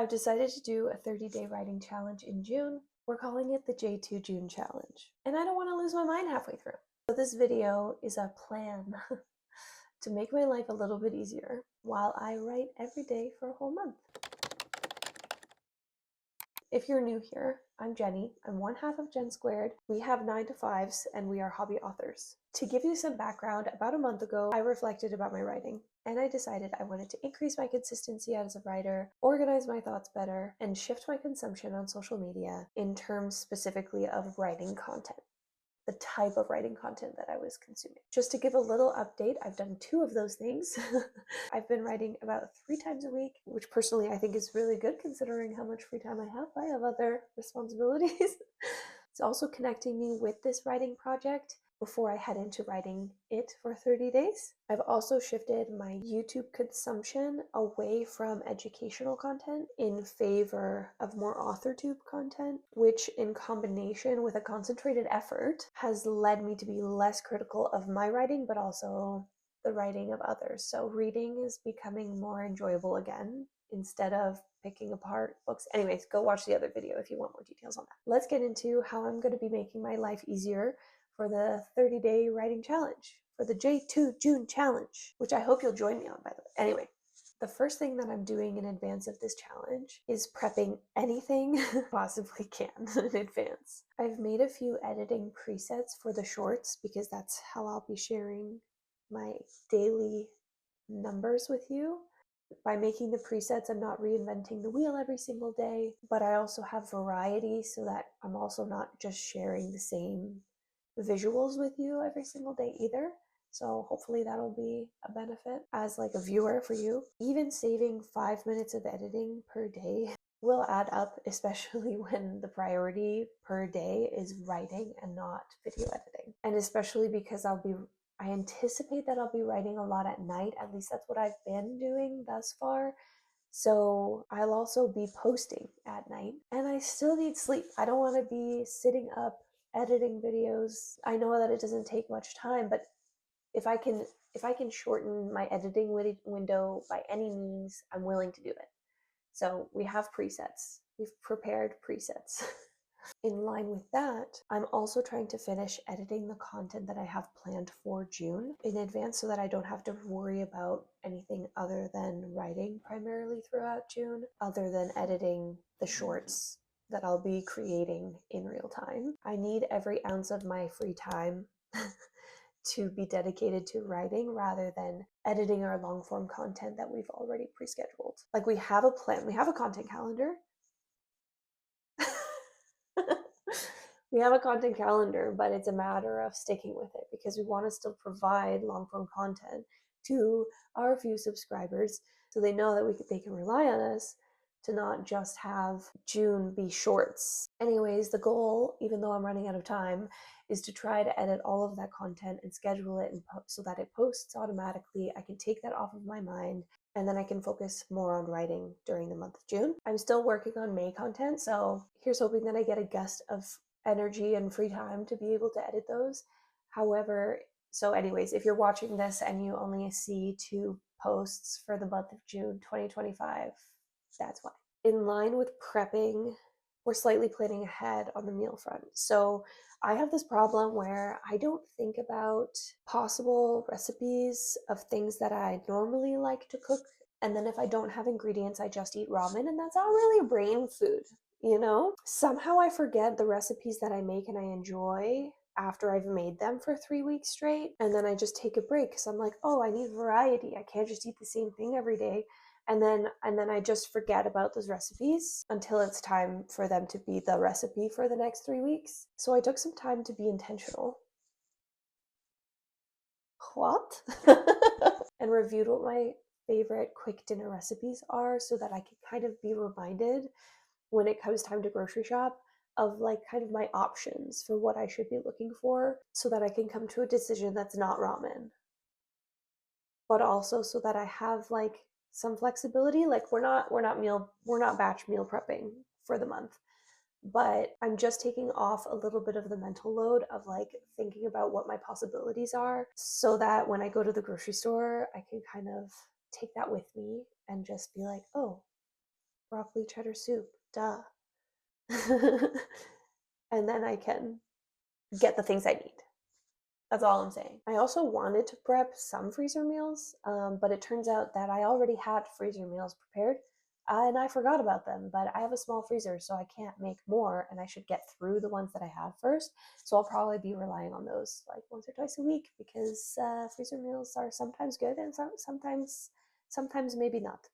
I've decided to do a 30-day writing challenge in June. We're calling it the J2JuneChallenge. And I don't want to lose my mind halfway through. So this video is a plan to make my life a little bit easier while I write every day for a whole month. If you're new here, I'm Jenny. I'm one half of Jen Squared. We have 9 to 5s and we are hobby authors. To give you some background, about a month ago, I reflected about my writing and I decided I wanted to increase my consistency as a writer, organize my thoughts better, and shift my consumption on social media in terms specifically of writing content. The type of writing content that I was consuming. Just to give a little update, I've done 2 of those things. I've been writing about 3 times a week, which personally I think is really good considering how much free time I have. I have other responsibilities. It's also connecting me with this writing project before I head into writing it for 30 days. I've also shifted my YouTube consumption away from educational content in favor of more author-tube content, which in combination with a concentrated effort has led me to be less critical of my writing, but also the writing of others. So reading is becoming more enjoyable again instead of picking apart books. Anyways, go watch the other video if you want more details on that. Let's get into how I'm going to be making my life easier for the 30-day writing challenge, for the J2JuneChallenge, which I hope you'll join me on, by the way. Anyway, the first thing that I'm doing in advance of this challenge is prepping anything I possibly can in advance. I've made a few editing presets for the shorts because that's how I'll be sharing my daily numbers with you. By making the presets, I'm not reinventing the wheel every single day, but I also have variety so that I'm also not just sharing the same visuals with you every single day either. So hopefully that'll be a benefit as like a viewer for you. Even saving 5 minutes of editing per day will add up, especially when the priority per day is writing and not video editing. And especially because I anticipate that I'll be writing a lot at night. At least that's what I've been doing thus far. So I'll also be posting at night and I still need sleep. I don't want to be sitting up editing videos. I know that it doesn't take much time, but if I can shorten my editing window by any means, I'm willing to do it. So we have presets. We've prepared presets. In line with that, I'm also trying to finish editing the content that I have planned for June in advance so that I don't have to worry about anything other than writing primarily throughout June, other than editing the shorts that I'll be creating in real time. I need every ounce of my free time to be dedicated to writing rather than editing our long form content that we've already pre-scheduled. Like we have a plan, we have a content calendar. We have a content calendar, but it's a matter of sticking with it because we want to still provide long form content to our few subscribers so they know that they can rely on us to not just have June be shorts. Anyways, the goal, even though I'm running out of time, is to try to edit all of that content and schedule it so that it posts automatically. I can take that off of my mind and then I can focus more on writing during the month of June. I'm still working on May content, so here's hoping that I get a gust of energy and free time to be able to edit those. However, so anyways, if you're watching this and you only see 2 posts for the month of June 2025, that's why. In line with prepping, we're slightly planning ahead on the meal front. So I have this problem where I don't think about possible recipes of things that I normally like to cook. And then if I don't have ingredients, I just eat ramen, and that's not really a brain food, you know? Somehow I forget the recipes that I make and I enjoy after I've made them for 3 weeks straight. And then I just take a break because I'm like, oh, I need variety. I can't just eat the same thing every day. And then I just forget about those recipes until it's time for them to be the recipe for the next 3 weeks. So I took some time to be intentional. What? And reviewed what my favorite quick dinner recipes are so that I can kind of be reminded when it comes time to grocery shop of like kind of my options for what I should be looking for so that I can come to a decision that's not ramen. But also so that I have like some flexibility. Like we're not batch meal prepping for the month, but I'm just taking off a little bit of the mental load of like thinking about what my possibilities are so that when I go to the grocery store, I can kind of take that with me and just be like, oh, broccoli cheddar soup, duh. And then I can get the things I need. That's all I'm saying. I also wanted to prep some freezer meals, but it turns out that I already had freezer meals prepared, and I forgot about them. But I have a small freezer, so I can't make more, and I should get through the ones that I have first. So I'll probably be relying on those like once or twice a week, because freezer meals are sometimes good and sometimes maybe not.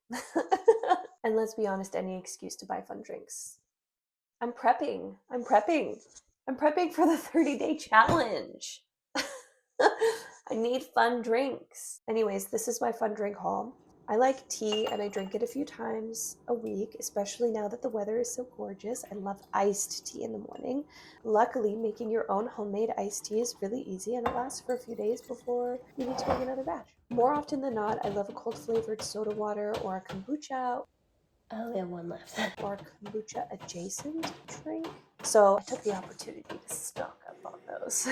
And let's be honest, any excuse to buy fun drinks. I'm prepping. I'm prepping. I'm prepping for the 30-day challenge. I need fun drinks. Anyways, this is my fun drink haul. I like tea and I drink it a few times a week, especially now that the weather is so gorgeous. I love iced tea in the morning. Luckily, making your own homemade iced tea is really easy and it lasts for a few days before you need to make another batch. More often than not, I love a cold flavored soda water or a kombucha. I only have one left. Or a kombucha adjacent drink. So I took the opportunity to stock up on those.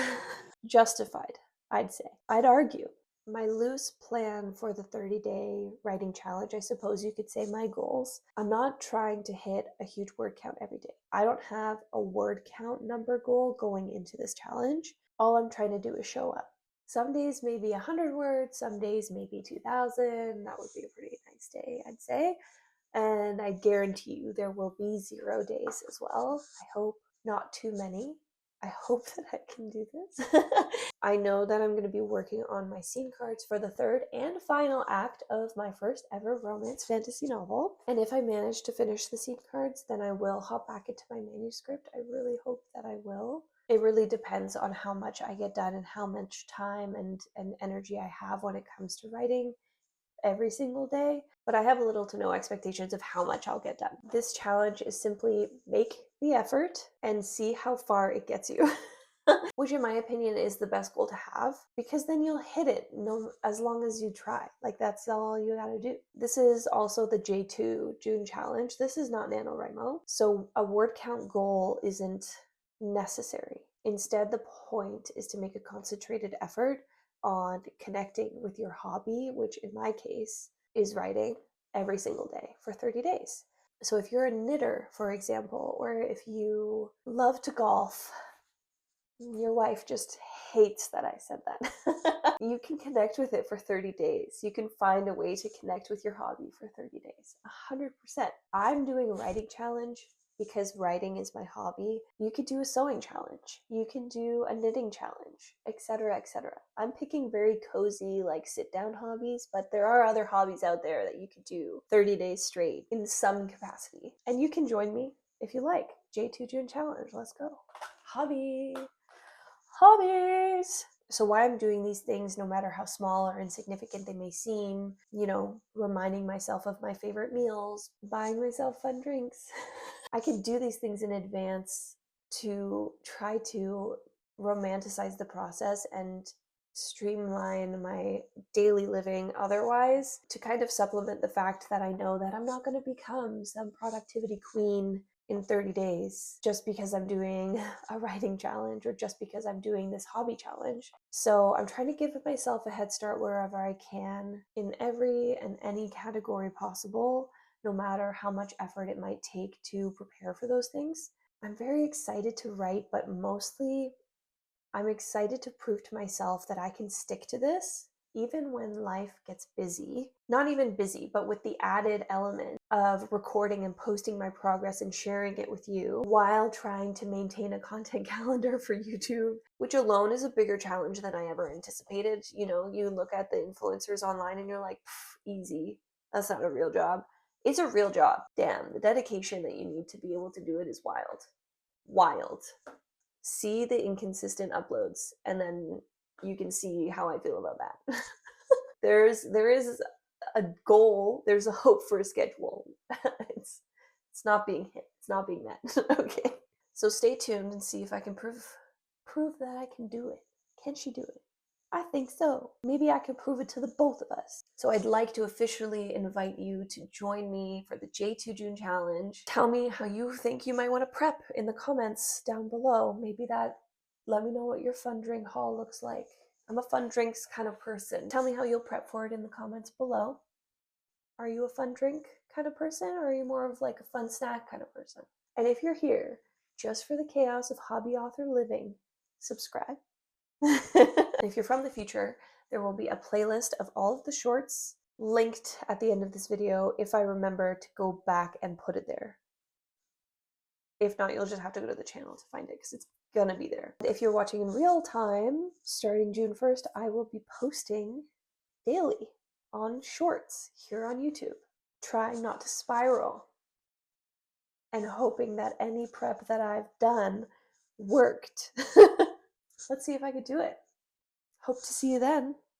Justified, I'd say. I'd argue. My loose plan for the 30-day writing challenge, I suppose you could say my goals. I'm not trying to hit a huge word count every day. I don't have a word count number goal going into this challenge. All I'm trying to do is show up. Some days maybe 100 words, some days maybe 2,000. That would be a pretty nice day, I'd say. And I guarantee you there will be 0 days as well. I hope not too many. I hope that I can do this. I know that I'm going to be working on my scene cards for the third and final act of my first ever romance fantasy novel. And if I manage to finish the scene cards, then I will hop back into my manuscript. I really hope that I will. It really depends on how much I get done and how much time and energy I have when it comes to writing every single day, but I have little to no expectations of how much I'll get done. This challenge is simply make the effort and see how far it gets you. Which in my opinion is the best goal to have, because then you'll hit it as long as you try. Like that's all you gotta do. This is also the J2JuneChallenge. This is not NaNoWriMo. So a word count goal isn't necessary. Instead, the point is to make a concentrated effort on connecting with your hobby, which in my case is writing every single day for 30 days. So if you're a knitter, for example, or if you love to golf, your wife just hates that I said that. You can connect with it for 30 days. You can find a way to connect with your hobby for 30 days. 100%. I'm doing a writing challenge because writing is my hobby. You could do a sewing challenge. You can do a knitting challenge, etc., etc. I'm picking very cozy, like sit-down hobbies, but there are other hobbies out there that you could do 30 days straight in some capacity. And you can join me if you like. J2JuneChallenge. Let's go. Hobbies. So why I'm doing these things, no matter how small or insignificant they may seem, reminding myself of my favorite meals, buying myself fun drinks. I can do these things in advance to try to romanticize the process and streamline my daily living otherwise, to kind of supplement the fact that I know that I'm not going to become some productivity queen in 30 days just because I'm doing a writing challenge or just because I'm doing this hobby challenge. So I'm trying to give myself a head start wherever I can in every and any category possible, no matter how much effort it might take to prepare for those things. I'm very excited to write, but mostly I'm excited to prove to myself that I can stick to this even when life gets busy. Not even busy, but with the added element of recording and posting my progress and sharing it with you while trying to maintain a content calendar for YouTube, which alone is a bigger challenge than I ever anticipated. You look at the influencers online and you're like, easy. That's not a real job. It's a real job. Damn, the dedication that you need to be able to do it is wild. Wild. See the inconsistent uploads and then you can see how I feel about that. There is a goal, there's a hope for a schedule. It's not being hit, it's not being met. Okay. So stay tuned and see if I can prove that I can do it. Can she do it? I think so. Maybe I can prove it to the both of us. So I'd like to officially invite you to join me for the J2JuneChallenge. Tell me how you think you might want to prep in the comments down below. Let me know what your fun drink haul looks like. I'm a fun drinks kind of person. Tell me how you'll prep for it in the comments below. Are you a fun drink kind of person, or are you more of like a fun snack kind of person? And if you're here just for the chaos of hobby author living, subscribe. If you're from the future, there will be a playlist of all of the shorts linked at the end of this video if I remember to go back and put it there. If not, you'll just have to go to the channel to find it because it's gonna be there. If you're watching in real time, starting June 1st, I will be posting daily on shorts here on YouTube, trying not to spiral and hoping that any prep that I've done worked. Let's see if I could do it. Hope to see you then.